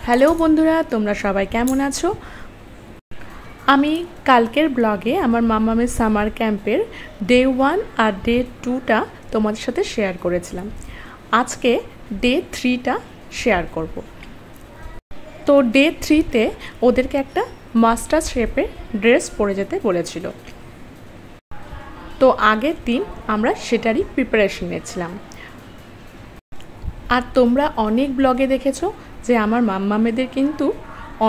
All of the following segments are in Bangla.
হ্যালো বন্ধুরা, তোমরা সবাই কেমন আছো? আমি কালকের ব্লগে আমার মামামের সামার ক্যাম্পের ডে 1 আর ডে 2টা তোমাদের সাথে শেয়ার করেছিলাম। আজকে ডে 3টা শেয়ার করব। তো ডে 3তে ওদেরকে একটা মাস্টার শেপের ড্রেস পরে যেতে বলেছিল। তো আগের দিন আমরা সেটারই প্রিপারেশন নিয়েছিলাম। আর তোমরা অনেক ব্লগে দেখেছো যে আমার মাম্মামেদের কিন্তু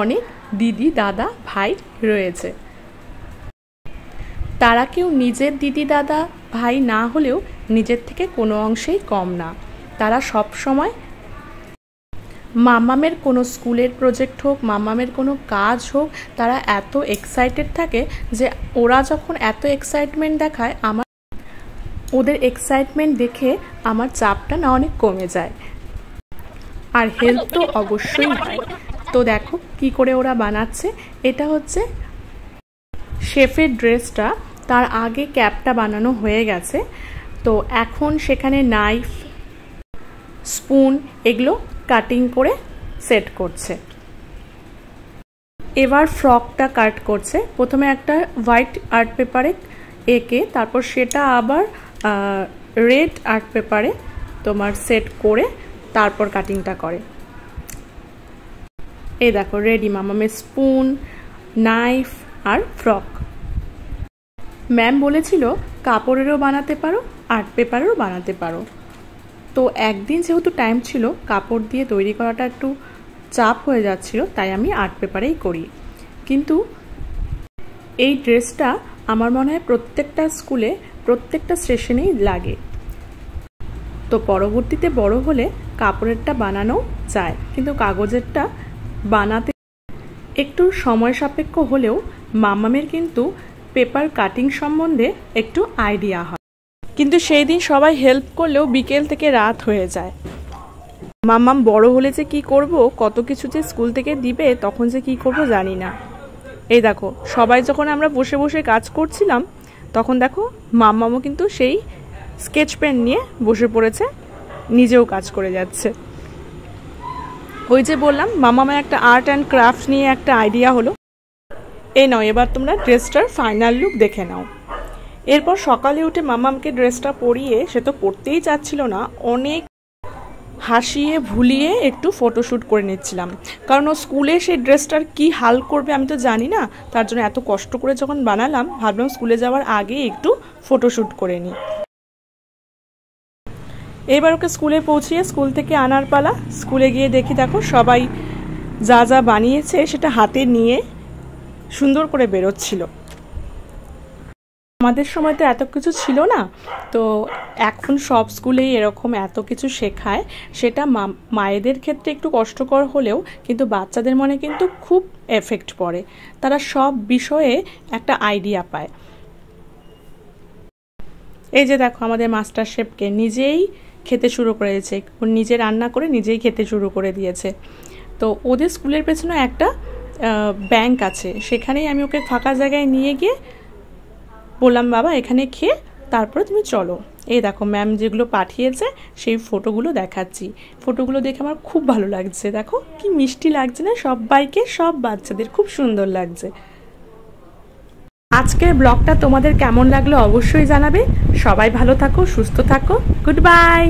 অনেক দিদি দাদা ভাই রয়েছে। তারা কেউ নিজের দিদি দাদা ভাই না হলেও নিজের থেকে কোনো অংশেই কম না। তারা সব সময় মাম্মামের কোনো স্কুলের প্রজেক্ট হোক, মাম্মামের কোনো কাজ হোক, তারা এত এক্সাইটেড থাকে যে ওরা যখন এত এক্সাইটমেন্ট দেখায়, আমার ওদের এক্সাইটমেন্ট দেখে আমার চাপটা না অনেক কমে যায়। আর হেল্প তো অবশ্যই হয়। তো দেখো কি করে ওরা বানাচ্ছে। এটা হচ্ছে শেফের ড্রেসটা, তার আগে ক্যাপটা বানানো হয়ে গেছে। তো এখন সেখানে নাইফ, স্পুন এগুলো কাটিং করে সেট করছে। এবার ফ্রকটা কাট করছে। প্রথমে একটা হোয়াইট আর্ট পেপারে এঁকে তারপর সেটা আবার রেড আর্ট পেপারে তোমার সেট করে তারপর কাটিংটা করে। এই দেখো রেডি মামামের স্পুন, নাইফ আর ফ্রক। ম্যাম বলেছিল কাপড়েরও বানাতে পারো, আর্ট পেপারেরও বানাতে পারো। তো একদিন যেহেতু টাইম ছিল, কাপড় দিয়ে তৈরি করাটা একটু চাপ হয়ে যাচ্ছিল, তাই আমি আর্ট পেপারেই করি। কিন্তু এই ড্রেসটা আমার মনে হয় প্রত্যেকটা স্কুলে প্রত্যেকটা সেশনেই লাগে। তো পরবর্তীতে বড় হলে কাপড়েরটা বানানো যায়, কিন্তু কাগজেরটা বানাতে একটু সময় সাপেক্ষ হলেও মাম্মামের কিন্তু পেপার কাটিং সম্বন্ধে একটু আইডিয়া হয়। কিন্তু সেই দিন সবাই হেল্প করলেও বিকেল থেকে রাত হয়ে যায়। মাম্মাম বড় হলে যে কি করব, কত কিছু যে স্কুল থেকে দিবে, তখন যে কি করব জানি না। এই দেখো সবাই যখন আমরা বসে বসে কাজ করছিলাম, তখন দেখো মাম্মামও কিন্তু সেই স্কেচ পেন নিয়ে বসে পড়েছে, নিজেও কাজ করে যাচ্ছে। ওই যে বললাম মামামের একটা আর্ট অ্যান্ড ক্রাফট নিয়ে একটা আইডিয়া হলো। এই নাও এবার তোমরা ড্রেসটার ফাইনাল লুক দেখে নাও। এরপর সকালে উঠে মামামকে ড্রেসটা পরিয়ে, সে তো পরতেই চাচ্ছিল না, অনেক হাসিয়ে ভুলিয়ে একটু ফটোশ্যুট করে নিচ্ছিলাম। কারণ ও স্কুলে সেই ড্রেসটার কি হাল করবে আমি তো জানি না, তার জন্য এত কষ্ট করে যখন বানালাম, ভাবলাম স্কুলে যাওয়ার আগে একটু ফটোশ্যুট করে নিই। এবার ওকে স্কুলে পৌঁছিয়ে স্কুল থেকে আনার পালা। স্কুলে গিয়ে দেখি দেখো সবাই যা যা বানিয়েছে সেটা হাতে নিয়ে সুন্দর করে বেরোচ্ছিল। আমাদের সময় তো এত কিছু ছিল না, তো এখন সব স্কুলেই এরকম এত কিছু শেখায়। সেটা মায়েদের ক্ষেত্রে একটু কষ্টকর হলেও কিন্তু বাচ্চাদের মনে কিন্তু খুব এফেক্ট পড়ে। তারা সব বিষয়ে একটা আইডিয়া পায়। এই যে দেখো আমাদের মাস্টার শেফকে নিজেই খেতে শুরু করেছে, ও নিজে রান্না করে নিজেই খেতে শুরু করে দিয়েছে। তো ওদের স্কুলের পেছনে একটা ব্যাংক আছে, সেখানেই আমি ওকে ফাঁকা জায়গায় নিয়ে গিয়ে বললাম বাবা এখানে খেয়ে তারপরে তুমি চলো। এই দেখো ম্যাম যেগুলো পাঠিয়েছে সেই ফটোগুলো দেখাচ্ছি। ফটোগুলো দেখে আমার খুব ভালো লাগছে। দেখো কি মিষ্টি লাগছে না সবাইকে, সব বাচ্চাদের খুব সুন্দর লাগছে। আজকের ব্লগটা তোমাদের কেমন লাগলো অবশ্যই জানাবে। সবাই ভালো থাকো, সুস্থ থাকো। Good bye.